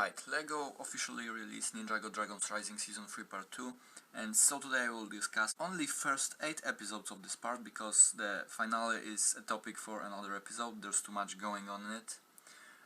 Alright, LEGO officially released Ninjago Dragons Rising Season 3 Part 2, and so today I will discuss only first 8 episodes of this part, because the finale is a topic for another episode. There's too much going on in it,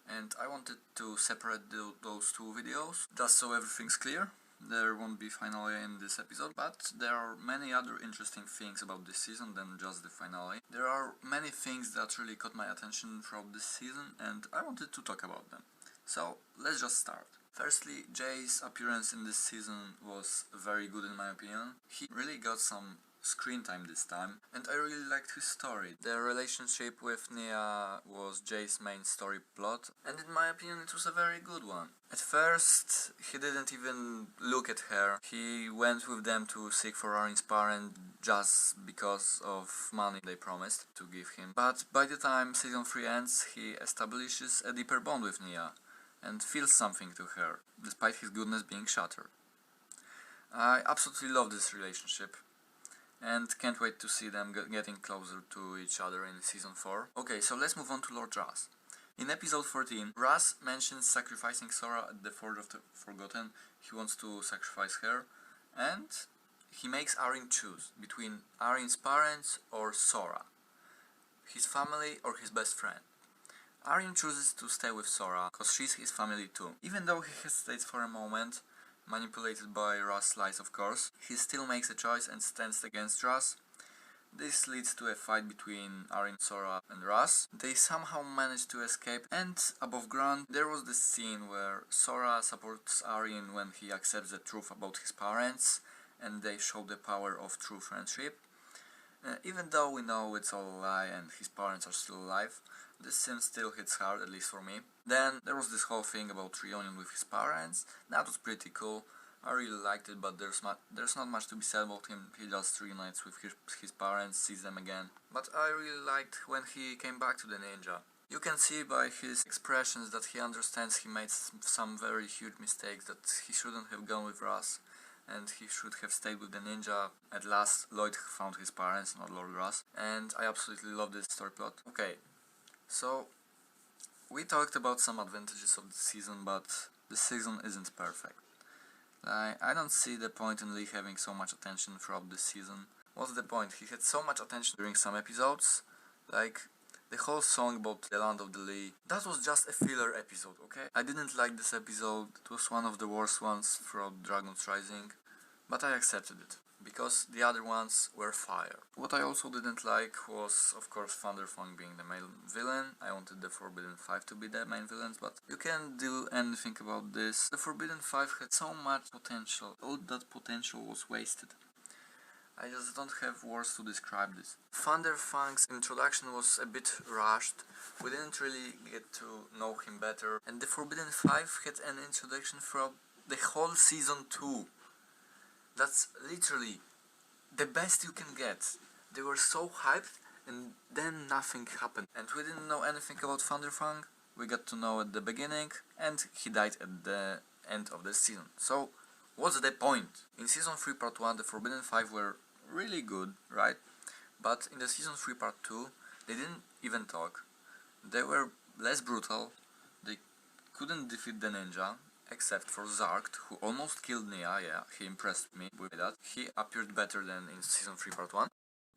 and I wanted to separate those two videos, just so everything's clear. There won't be finale in this episode, but there are many other interesting things about this season than just the finale. There are many things that really caught my attention throughout this season, and I wanted to talk about them. So, let's just start. Firstly, Jay's appearance in this season was very good in my opinion. He really got some screen time this time, and I really liked his story. The relationship with Nia was Jay's main story plot, and in my opinion it was a very good one. At first, he didn't even look at her. He went with them to seek for Arin's parent just because of money they promised to give him. But by the time season 3 ends, he establishes a deeper bond with Nia and feels something to her, despite his goodness being shattered. I absolutely love this relationship, and can't wait to see them getting closer to each other in season 4. Okay, so let's move on to Lord Ras. In episode 14, Ras mentions sacrificing Sora at the Forge of the Forgotten. He wants to sacrifice her, and he makes Arin choose between Arin's parents or Sora, his family or his best friend. Arin chooses to stay with Sora, cause she's his family too. Even though he hesitates for a moment, manipulated by Ras' lies of course, he still makes a choice and stands against Ras. This leads to a fight between Arin, Sora and Ras. They somehow manage to escape, and above ground there was this scene where Sora supports Arin when he accepts the truth about his parents, and they show the power of true friendship. Even though we know it's all a lie and his parents are still alive, this scene still hits hard, at least for me. Then there was this whole thing about reunion with his parents. That was pretty cool. I really liked it, but there's not much to be said about him. He just reunites with his parents, sees them again. But I really liked when he came back to the ninja. You can see by his expressions that he understands he made some very huge mistakes, that he shouldn't have gone with Ras, and he should have stayed with the ninja. At last, Lloyd found his parents, not Lord Ras, and I absolutely love this story plot. Okay, so we talked about some advantages of the season, but the season isn't perfect. I don't see the point in Lee having so much attention throughout this season. What's the point? He had so much attention during some episodes, like the whole song about the land of the Lee. That was just a filler episode, okay? I didn't like this episode. It was one of the worst ones throughout Dragons Rising, but I accepted it, because the other ones were fire. What I also didn't like was, of course, Thunderfang being the main villain. I wanted the Forbidden Five to be the main villains, but you can't do anything about this. The Forbidden Five had so much potential. All that potential was wasted. I just don't have words to describe this. Thunderfang's introduction was a bit rushed. We didn't really get to know him better, and the Forbidden Five had an introduction throughout the whole season 2. That's literally the best you can get. They were so hyped, and then nothing happened. And we didn't know anything about Thunderfang. We got to know at the beginning, and he died at the end of the season. So, what's the point? In Season 3 Part 1, the Forbidden Five were really good, right? But in the Season 3 Part 2, they didn't even talk. They were less brutal. They couldn't defeat the ninja, except for Zark, who almost killed Nia. Yeah, he impressed me with that. He appeared better than in Season 3 Part 1.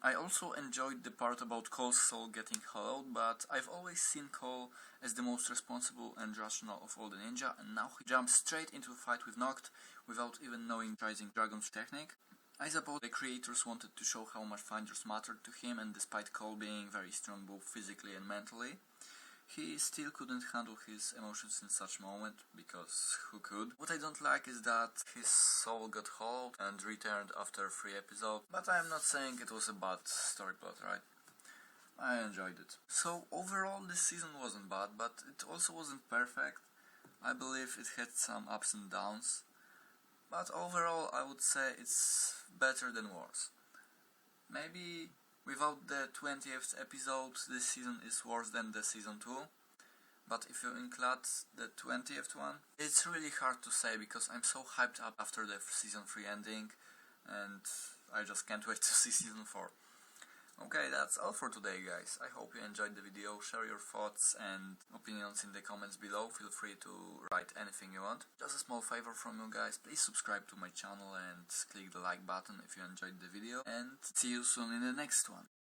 I also enjoyed the part about Cole's soul getting hollowed, but I've always seen Cole as the most responsible and rational of all the ninja, and now he jumps straight into a fight with Noct without even knowing Rising Dragon's technique. I suppose the creators wanted to show how much fighters mattered to him, and despite Cole being very strong both physically and mentally, he still couldn't handle his emotions in such a moment, because who could? What I don't like is that his soul got hollowed and returned after 3 episodes, but I'm not saying it was a bad story plot, right? I enjoyed it. So overall this season wasn't bad, but it also wasn't perfect. I believe it had some ups and downs, but overall I would say it's better than worse. Maybe without the 20th episode, this season is worse than the season 2. But if you include the 20th one, it's really hard to say, because I'm so hyped up after the season 3 ending, and I just can't wait to see season 4. Okay, that's all for today, guys. I hope you enjoyed the video. Share your thoughts and opinions in the comments below. Feel free to write anything you want. Just a small favor from you guys, please subscribe to my channel and click the like button if you enjoyed the video, and see you soon in the next one.